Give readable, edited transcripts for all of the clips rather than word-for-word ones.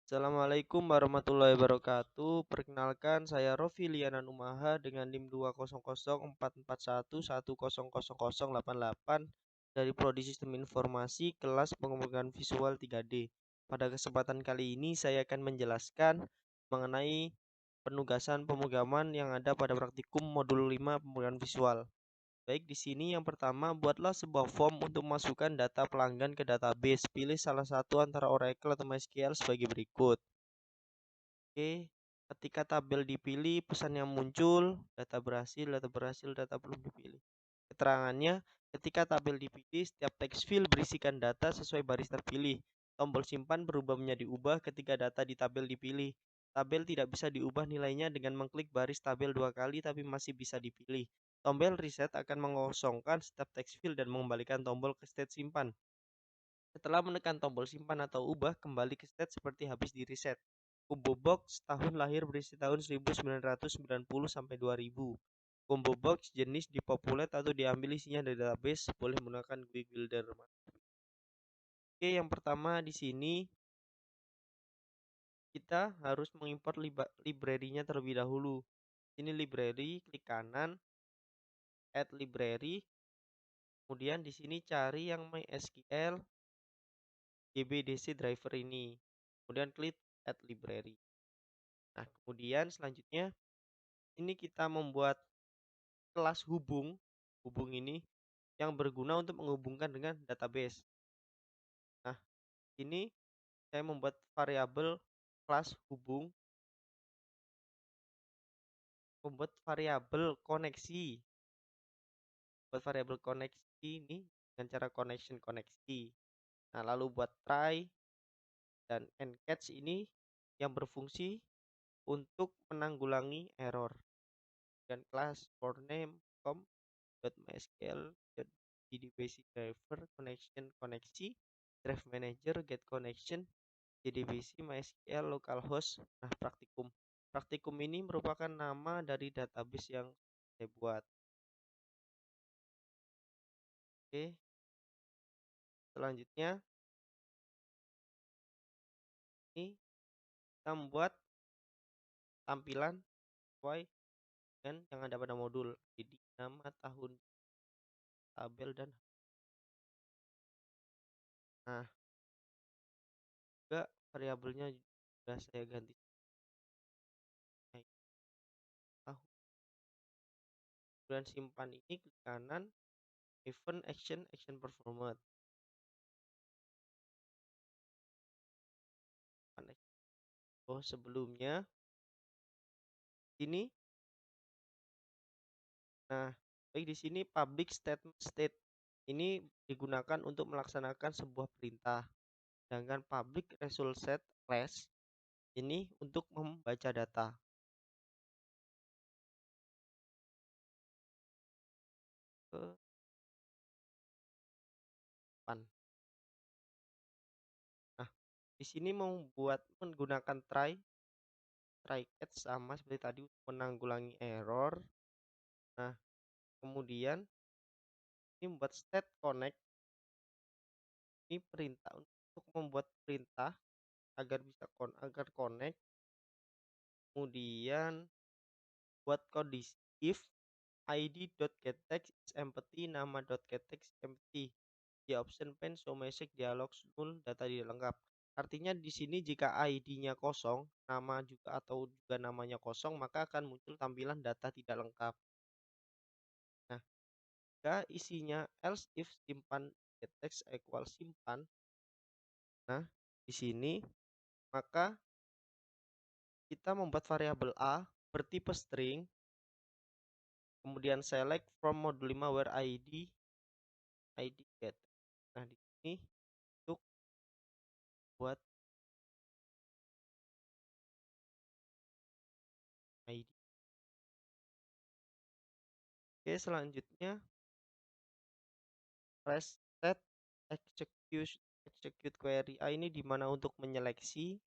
Assalamualaikum warahmatullahi wabarakatuh. Perkenalkan, saya Rofi Liana Numaha dengan NIM 200441100100088 dari Prodi Sistem Informasi kelas pengembangan visual 3D. Pada kesempatan kali ini saya akan menjelaskan mengenai penugasan pemrograman yang ada pada praktikum modul 5 pemrograman visual. Baik, di sini yang pertama, buatlah sebuah form untuk masukkan data pelanggan ke database. Pilih salah satu antara Oracle atau MySQL sebagai berikut. Oke, ketika tabel dipilih, pesan yang muncul, data berhasil, data belum dipilih. Keterangannya, ketika tabel dipilih, setiap text field berisikan data sesuai baris terpilih. Tombol simpan berubah menjadi ubah ketika data di tabel dipilih. Tabel tidak bisa diubah nilainya dengan mengklik baris tabel 2 kali, tapi masih bisa dipilih. Tombol reset akan mengosongkan setiap text field dan mengembalikan tombol ke state simpan. Setelah menekan tombol simpan atau ubah, kembali ke state seperti habis di reset. Combo box tahun lahir berisi tahun 1990 sampai 2000. Combo box jenis dipopulate atau diambil isinya dari database, boleh menggunakan GUI builder. Oke, yang pertama di sini kita harus mengimport library-nya terlebih dahulu. Ini library, klik kanan, add library. Kemudian di sini cari yang MySQL GBDC driver ini. Kemudian klik add library. Nah, kemudian selanjutnya ini kita membuat kelas hubung ini yang berguna untuk menghubungkan dengan database. Nah, ini saya membuat variabel kelas hubung, membuat variabel koneksi. Buat variabel koneksi ini dengan cara connection koneksi. Nah, lalu buat try dan catch ini yang berfungsi untuk menanggulangi error. Dan kelas for name mysql jdbc driver connection koneksi drive manager get connection jdbc mysql localhost. Nah, praktikum ini merupakan nama dari database yang saya buat. Oke, selanjutnya ini kita membuat tampilan sesuai dengan yang ada pada modul, jadi nama, tahun, tabel, dan nah juga variabelnya sudah saya ganti tahun. Kemudian simpan ini, klik kanan, event action performed. Oh, sebelumnya ini. Nah, baik, di sini public statement state ini digunakan untuk melaksanakan sebuah perintah. Sedangkan public result set class ini untuk membaca data. Ke depan. Nah, di sini membuat menggunakan try catch sama seperti tadi untuk menanggulangi error. Nah, kemudian ini membuat state connect. Ini perintah untuk membuat perintah agar bisa connect. Kemudian buat kondisi if id.getText is empty, nama.getText empty. Di option pane show message dialog null, data tidak lengkap. Artinya di sini jika ID-nya kosong, nama juga atau juga namanya kosong, maka akan muncul tampilan data tidak lengkap. Nah, jika isinya else if simpan getText equal simpan. Nah, di sini maka kita membuat variabel a bertipe string, kemudian select from module 5 where id get. Nah, di sini untuk buat id. Oke, selanjutnya set execute query a ini dimana untuk menyeleksi.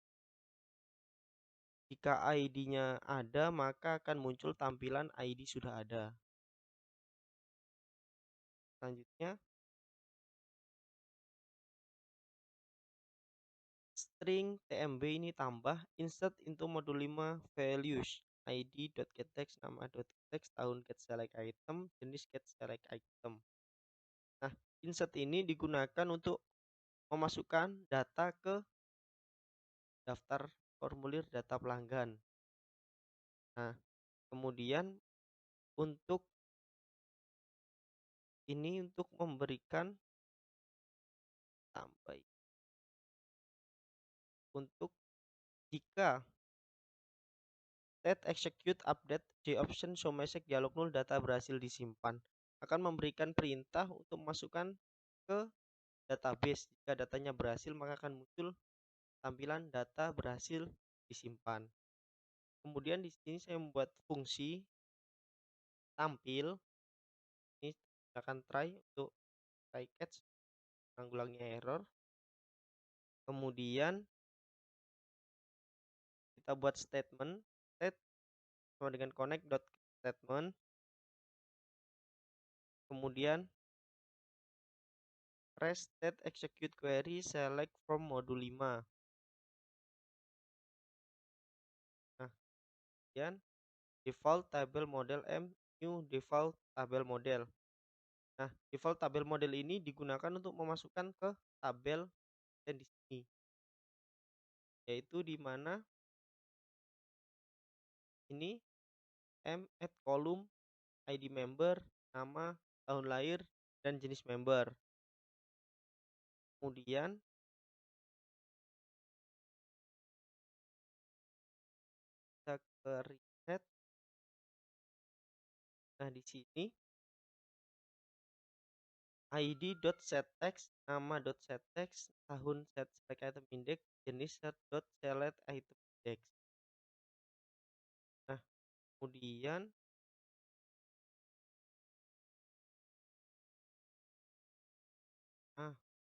Jika ID-nya ada, maka akan muncul tampilan ID sudah ada. Selanjutnya string tmb ini tambah insert into modul 5 values id.getText, nama.getText, tahun getSelect item, jenis getSelect item. Nah, insert ini digunakan untuk memasukkan data ke daftar formulir data pelanggan. Nah, kemudian untuk ini untuk memberikan tambah untuk jika set execute update J option show message dialog null data berhasil disimpan akan memberikan perintah untuk memasukkan ke database. Jika datanya berhasil maka akan muncul tampilan data berhasil disimpan. Kemudian di sini saya membuat fungsi tampil. Ini akan try untuk try catch menanggulangi error. Kemudian kita buat statement set sama dengan connect dot statement. Kemudian rest state execute query select from modul 5. Nah, kemudian default table model m new default tabel model. Nah, default tabel model ini digunakan untuk memasukkan ke tabel dan di sini, yaitu di mana ini m add column id member, nama, tahun lahir, dan jenis member. Kemudian kita ke reset. Nah, di sini id.setText, nama.setText, tahun setSelect item index, jenis set.select item index. Nah, kemudian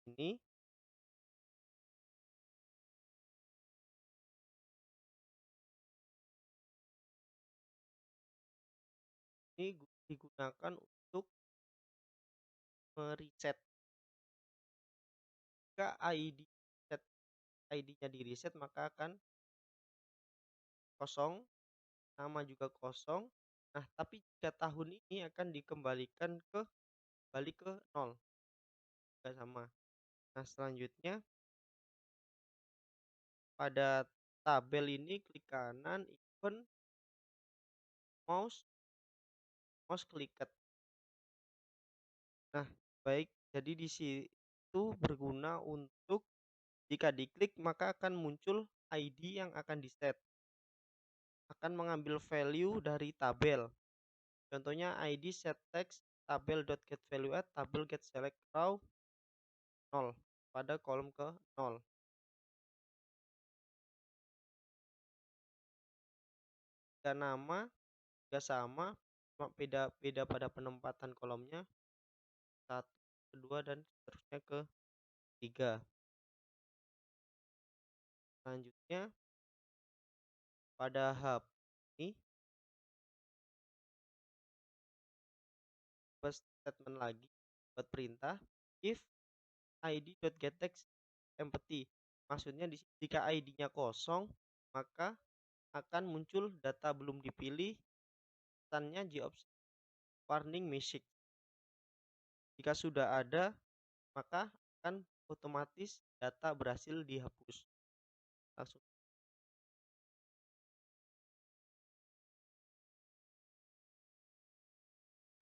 ini digunakan untuk mereset. Jika ID-nya di reset maka akan kosong, nama juga kosong. Nah, tapi jika tahun ini akan dikembalikan balik ke 0. Juga sama. Nah, selanjutnya pada tabel ini klik kanan icon mouse clicked. Nah, baik. Jadi di situ berguna untuk jika diklik maka akan muncul ID yang akan di-set. Akan mengambil value dari tabel. Contohnya ID set text tabel.getValue at tabel getSelect row 0 pada kolom ke 0. Jika nama juga sama, cuma beda pada penempatan kolomnya 1, kedua, dan seterusnya ke 3. Selanjutnya pada hub ini buat statement lagi buat perintah if id.getText empty. Maksudnya jika ID-nya kosong maka akan muncul data belum dipilih, pesannya jobs warning message. Jika sudah ada maka akan otomatis data berhasil dihapus. Langsung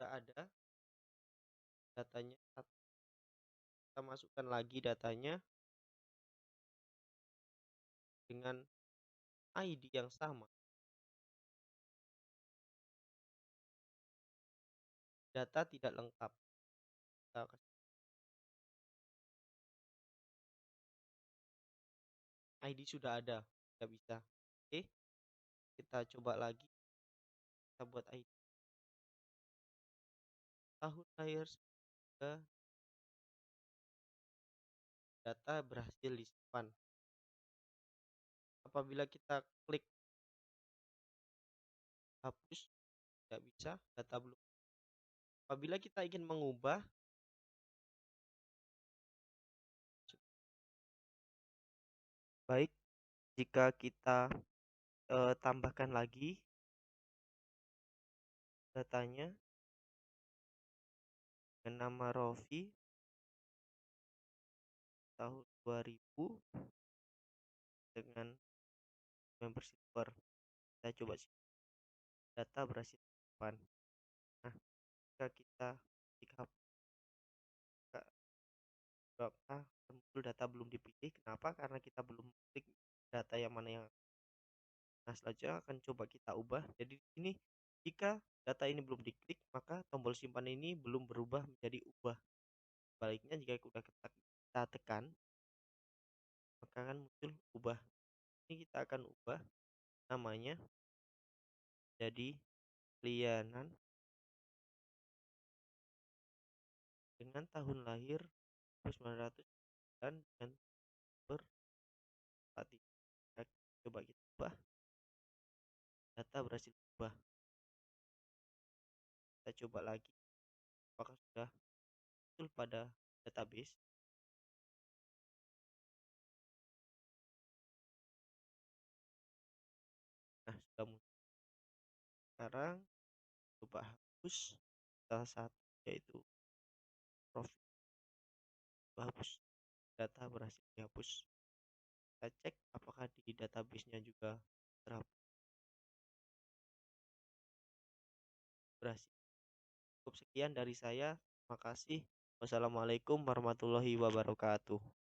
sudah ada datanya, kita masukkan lagi datanya dengan ID yang sama. Data tidak lengkap. Kita ID sudah ada, tidak bisa. Oke, kita coba lagi. Kita buat ID tahun lahir sudah, data berhasil disimpan. Apabila kita klik hapus, tidak bisa, data belum. Apabila kita ingin mengubah, Baik, jika kita tambahkan lagi datanya dengan nama Rofi tahun 2000 dengan membership per. Kita coba sih data berhasil disimpan. Nah, jika kita klik berapa muncul data belum dipilih. Kenapa? Karena kita belum klik data yang mana yang. Nah, selanjutnya akan coba kita ubah. Jadi di sini jika data ini belum diklik, maka tombol simpan ini belum berubah menjadi ubah. Baliknya jika kita tekan, maka akan muncul ubah. Ini kita akan ubah namanya jadi Lianan dengan tahun lahir 1900 dan dengan berarti coba kita ubah, data berhasil ubah. Kita coba lagi apakah sudah muncul pada database. Nah, sudah muncul. Sekarang coba hapus salah satu, yaitu profil. Hapus, data berhasil dihapus. Kita cek apakah di database-nya juga terhapus. Berhasil. Cukup sekian dari saya. Terima kasih. Wassalamualaikum warahmatullahi wabarakatuh.